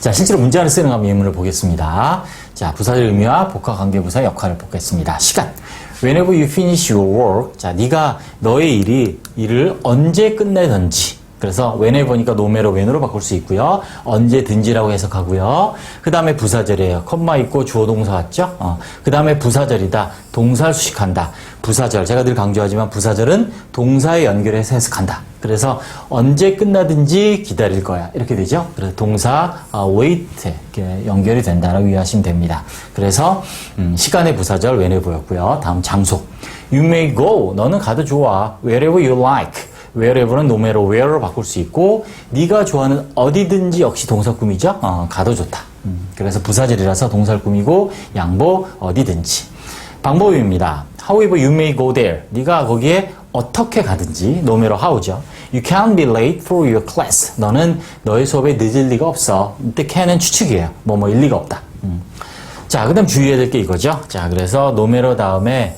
자, 실제로 문제 안에 쓰는 예문을 보겠습니다. 자, 부사절 의미와 복합관계부사 역할을 보겠습니다. 시간. Whenever you finish your work. 자, 네가 너의 일을 언제 끝내든지. 그래서 whenever니까 no matter when으로 바꿀 수 있고요. 언제든지라고 해석하고요. 그 다음에 부사절이에요. 컴마 있고 주어 동사 왔죠? 그 다음에 부사절이다. 동사를 수식한다. 부사절. 제가 늘 강조하지만 부사절은 동사에 연결해서 해석한다. 그래서 언제 끝나든지 기다릴 거야. 이렇게 되죠? 그래서 동사 wait에 이렇게 연결이 된다라고 이해하시면 됩니다. 그래서 시간의 부사절 whenever였고요. 다음 장소. You may go. 너는 가도 좋아. Wherever you like. wherever는 no matter where로 바꿀 수 있고 네가 좋아하는 어디든지 역시 동사 꾸미죠. 가도 좋다. 그래서 부사절이라서 동사를 꾸미고 양보 어디든지. 방법입니다. However you may go there. 네가 거기에 어떻게 가든지 no matter how죠. You can't be late for your class. 너는 너의 수업에 늦을 리가 없어. 이때 can은 추측이에요. 뭐뭐일 리가 없다. 자, 그 다음 주의해야 될 게 이거죠. 자, 그래서 no matter 다음에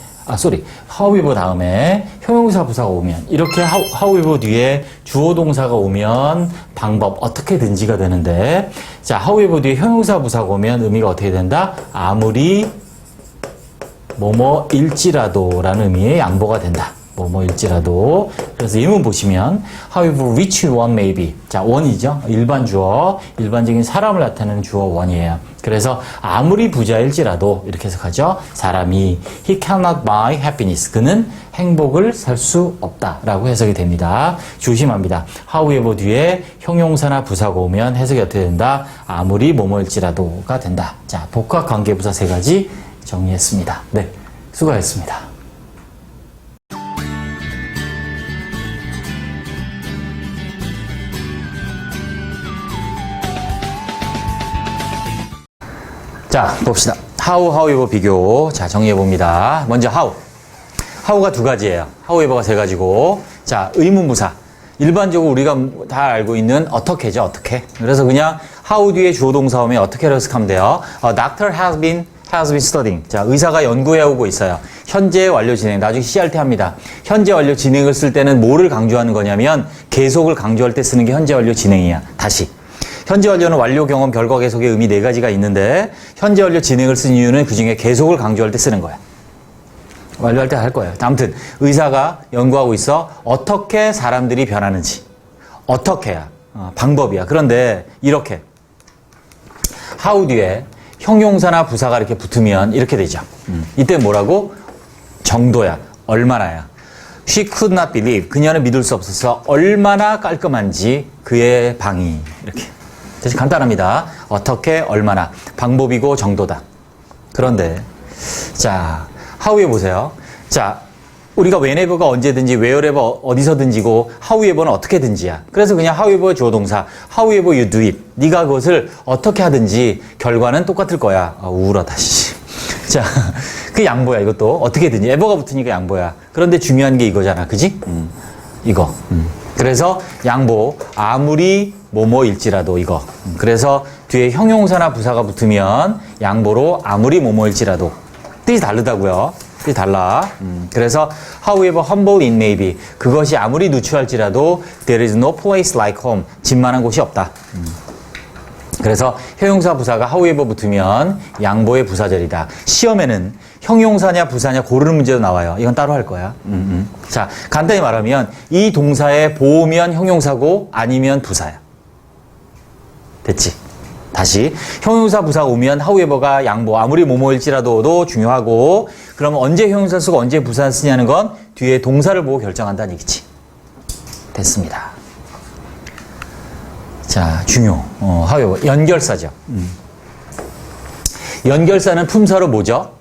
however 다음에 형용사 부사가 오면 이렇게 however 뒤에 주어 동사가 오면 방법 어떻게든지가 되는데 자, however 뒤에 형용사 부사가 오면 의미가 어떻게 된다? 아무리 뭐뭐일지라도 라는 의미의 양보가 된다. 뭐뭐일지라도. 그래서 예문 보시면 however rich one may be. 자, one이죠. 일반 주어, 일반적인 사람을 나타내는 주어 one이에요. 그래서 아무리 부자일지라도 이렇게 해석하죠. 사람이 he cannot buy happiness. 그는 행복을 살 수 없다라고 해석이 됩니다. 조심합니다. however 뒤에 형용사나 부사가 오면 해석이 어떻게 된다? 아무리 뭐뭐일지라도가 된다. 자, 복합관계부사 세 가지 정리했습니다. 네, 수고하셨습니다. 자, 봅시다. how, however 비교. 자, 정리해봅니다. 먼저 how. how가 두 가지예요. however가 세 가지고. 자, 의문부사. 일반적으로 우리가 다 알고 있는 어떻게죠, 어떻게. 그래서 그냥 how 뒤에 주어 동사 오면 어떻게로 해석하면 돼요. Doctor has been studying. 자, 의사가 연구해오고 있어요. 현재 완료 진행. 나중에 CR 때 합니다. 현재 완료 진행을 쓸 때는 뭐를 강조하는 거냐면 계속을 강조할 때 쓰는 게 현재 완료 진행이야. 다시. 현재 완료는 완료 경험 결과 계속의 의미 네 가지가 있는데 현재 완료 진행을 쓴 이유는 그중에 계속을 강조할 때 쓰는 거야. 완료할 때 할 거예요. 아무튼 의사가 연구하고 있어. 어떻게 사람들이 변하는지. 어떻게야. 방법이야. 그런데 이렇게 how 뒤에 형용사나 부사가 이렇게 붙으면 이렇게 되죠. 이때 뭐라고? 정도야. 얼마나야. She could not believe. 그녀는 믿을 수 없어서 얼마나 깔끔한지 그의 방이. 이렇게. 대신 간단합니다. 어떻게, 얼마나. 방법이고 정도다. 그런데 자, how에 보세요. 자, 우리가 whenever가 언제든지, wherever 어디서든지고, however는 어떻게든지야. 그래서 그냥 however 주어동사, however you do it. 네가 그것을 어떻게 하든지 결과는 똑같을 거야. 우울하다, 씨. 자, 그 양보야, 이것도. 어떻게든지. ever가 붙으니까 양보야. 그런데 중요한 게 이거잖아. 그지? 이거. 그래서 양보, 아무리 뭐뭐일지라도 이거. 그래서 뒤에 형용사나 부사가 붙으면 양보로 아무리 뭐뭐일지라도. 뜻이 다르다고요. 뜻이 달라. 그래서 however humble it may be. 그것이 아무리 누추할지라도 there is no place like home. 집만한 곳이 없다. 그래서 형용사 부사가 however 붙으면 양보의 부사절이다. 시험에는 형용사냐 부사냐 고르는 문제도 나와요. 이건 따로 할 거야. 자, 간단히 말하면 이 동사의 보면 형용사고 아니면 부사야. 됐지? 다시 형용사 부사 오면 however가 양보 아무리 뭐뭐일지라도도 중요하고, 그러면 언제 형용사 쓰고 언제 부사 쓰냐는 건 뒤에 동사를 보고 결정한다는 얘기지. 됐습니다. 자, 중요. however 연결사죠. 연결사는 품사로 뭐죠?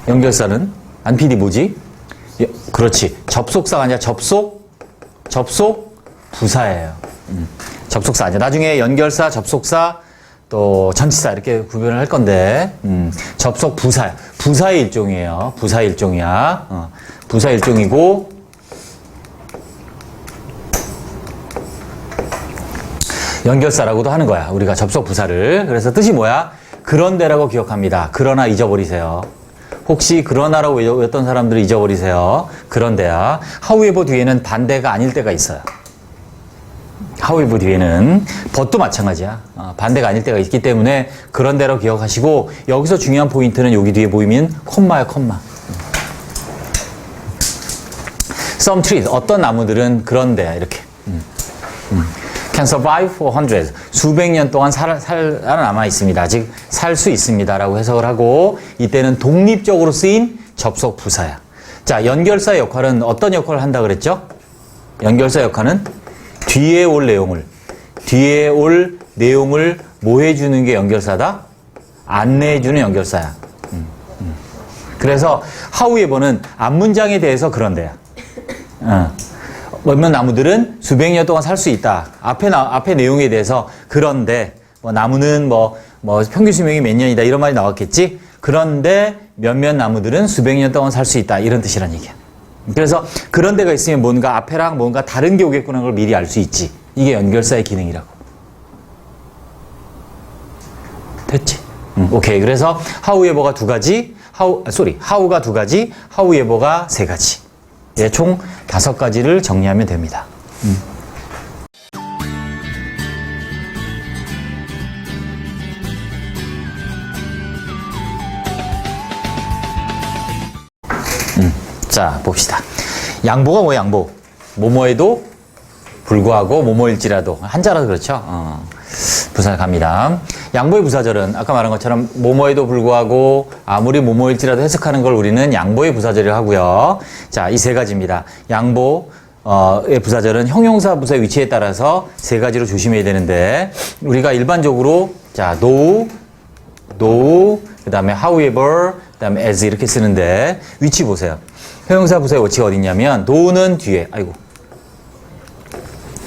연결사는 안 PD 뭐지? 그렇지. 접속사가 아니라 접속 부사예요. 접속사 아니야. 나중에 연결사, 접속사, 또 전치사 이렇게 구별을 할 건데, 접속 부사야. 부사의 일종이에요. 부사의 일종이야. 부사의 일종이고, 연결사라고도 하는 거야. 우리가 접속 부사를. 그래서 뜻이 뭐야? 그런데라고 기억합니다. 그러나 잊어버리세요. 혹시 그러나라고 외웠던 사람들을 잊어버리세요. 그런데야. however 뒤에는 반대가 아닐 때가 있어요. however 뒤에는 but도 마찬가지야. 반대가 아닐 때가 있기 때문에 그런데로 기억하시고, 여기서 중요한 포인트는 여기 뒤에 보이면 콤마야, 콤마. Some trees, 어떤 나무들은 그런데 이렇게 can survive for hundreds, 수백 년 동안 살아남아 있습니다. 즉 살 수 있습니다 라고 해석을 하고, 이때는 독립적으로 쓰인 접속 부사야. 자, 연결사의 역할은 어떤 역할을 한다 그랬죠? 연결사 역할은 뒤에 올 내용을 뭐 해주는 게 연결사다? 안내해주는 연결사야. 그래서 however는 앞문장에 대해서 그런데야. 몇몇 나무들은 수백 년 동안 살 수 있다. 앞에 내용에 대해서 그런데, 나무는 평균 수명이 몇 년이다. 이런 말이 나왔겠지? 그런데 몇몇 나무들은 수백 년 동안 살 수 있다. 이런 뜻이란 얘기야. 그래서 그런 데가 있으면 뭔가 앞에랑 뭔가 다른 게 오겠구나 걸 미리 알 수 있지. 이게 연결사의 기능이라고. 됐지? 오케이. 그래서 however가 두 가지, how가 두 가지, however가 세 가지. 예, 총 5가지를 정리하면 됩니다. 자, 봅시다. 양보가 뭐야, 양보? 뭐뭐에도 불구하고 뭐뭐일지라도. 한자라서 그렇죠? 부사 갑니다. 양보의 부사절은 아까 말한 것처럼 뭐뭐에도 불구하고 아무리 뭐뭐일지라도 해석하는 걸 우리는 양보의 부사절이라고 하고요. 자, 이 세 가지입니다. 양보의 부사절은 형용사 부사의 위치에 따라서 세 가지로 조심해야 되는데, 우리가 일반적으로 자, no, 그 다음에 however, 그 다음에 as 이렇게 쓰는데, 위치 보세요. 형용사 부사의 위치가 어딨냐면 no는 뒤에,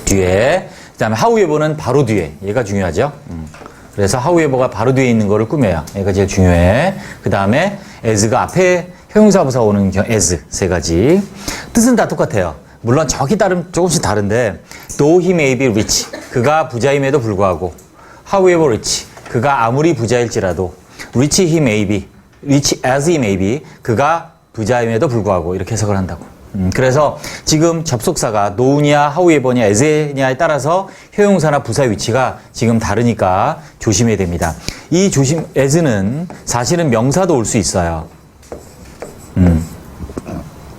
뒤에, 그 다음에 however는 바로 뒤에. 얘가 중요하죠. 그래서 however가 바로 뒤에 있는 거를 꾸며요. 얘가 제일 중요해. 그 다음에 as가 앞에 형용사 부사 오는 as 세 가지. 뜻은 다 똑같아요. 물론 저기 따름 조금씩 다른데, though he may be rich, 그가 부자임에도 불구하고, however rich, 그가 아무리 부자일지라도, rich he may be, rich as he may be, 그가 부자임에도 불구하고, 이렇게 해석을 한다고. 그래서 지금 접속사가 no냐, however냐, as냐에 따라서 형용사나 부사의 위치가 지금 다르니까 조심해야 됩니다. as는 사실은 명사도 올 수 있어요.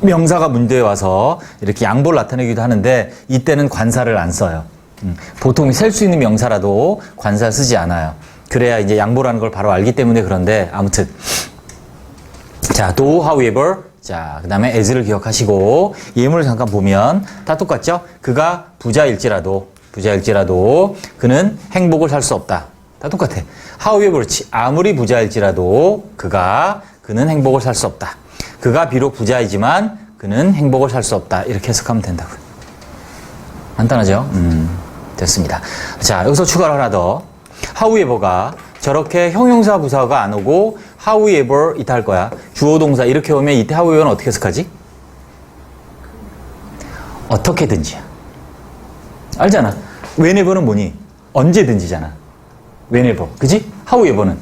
명사가 문제에 와서 이렇게 양보를 나타내기도 하는데, 이때는 관사를 안 써요. 보통 셀 수 있는 명사라도 관사 쓰지 않아요. 그래야 이제 양보라는 걸 바로 알기 때문에. 그런데 아무튼 자, though, however, 자, 그 다음에 as를 기억하시고, 예문을 잠깐 보면 다 똑같죠? 그가 부자일지라도 그는 행복을 살 수 없다. 다 똑같아. however, 아무리 부자일지라도 그는 행복을 살 수 없다. 그가 비록 부자이지만 그는 행복을 살 수 없다. 이렇게 해석하면 된다고요. 간단하죠? 됐습니다. 자, 여기서 추가로 하나 더. however가 저렇게 형용사 부사가 안 오고 however 이따 할 거야. 주어 동사 이렇게 오면 이때 however는 어떻게 해석하지? 어떻게든지야. 알잖아. whenever는 뭐니? 언제든지잖아. whenever. 그지? however는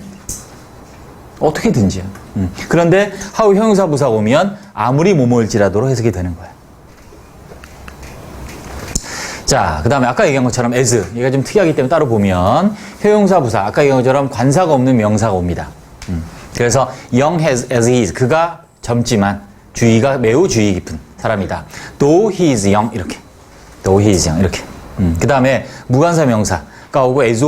어떻게든지야. 그런데 how 형용사 부사가 오면 아무리 뭐뭐일지라도로 해석이 되는 거야. 자, 그 다음에 아까 얘기한 것처럼 as. 얘가 좀 특이하기 때문에 따로 보면 형용사 부사. 아까 얘기한 것처럼 관사가 없는 명사가 옵니다. 그래서 young as he is. 그가 젊지만 주의가 매우 주의 깊은 사람이다. though he is young. 이렇게. though he is young. 이렇게. 그 다음에 무관사 명사가 오고 as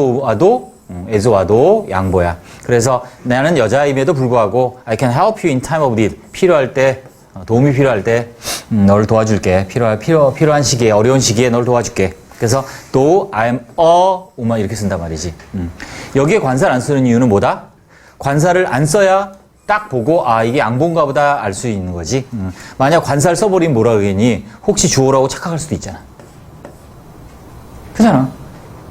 와도 양보야. 그래서 나는 여자임에도 불구하고 I can help you in time of need. 필요할 때, 도움이 필요할 때 너를 도와줄게. 필요한 시기에, 어려운 시기에 너를 도와줄게. 그래서 though I'm a woman 이렇게 쓴단 말이지. 여기에 관사를 안 쓰는 이유는 뭐다? 관사를 안 써야 딱 보고 아 이게 양보인가 보다 알 수 있는 거지. 만약 관사를 써버리면 뭐라 그러겠니? 혹시 주어라고 착각할 수도 있잖아. 그렇잖아.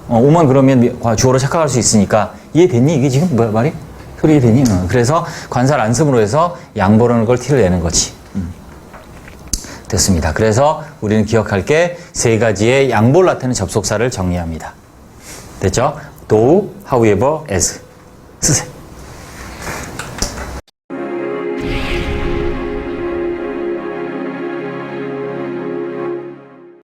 오만 그러면 주어로 착각할 수 있으니까 이해됐니? 이게 지금 뭐야 말이? 소리 이해됐니? 그래서 관사를 안 쓰므로 해서 양보라는 걸 티를 내는 거지. 됐습니다. 그래서 우리는 기억할 게 세 가지의 양보를 나타내는 접속사를 정리합니다. 됐죠? though, however, as 쓰세요.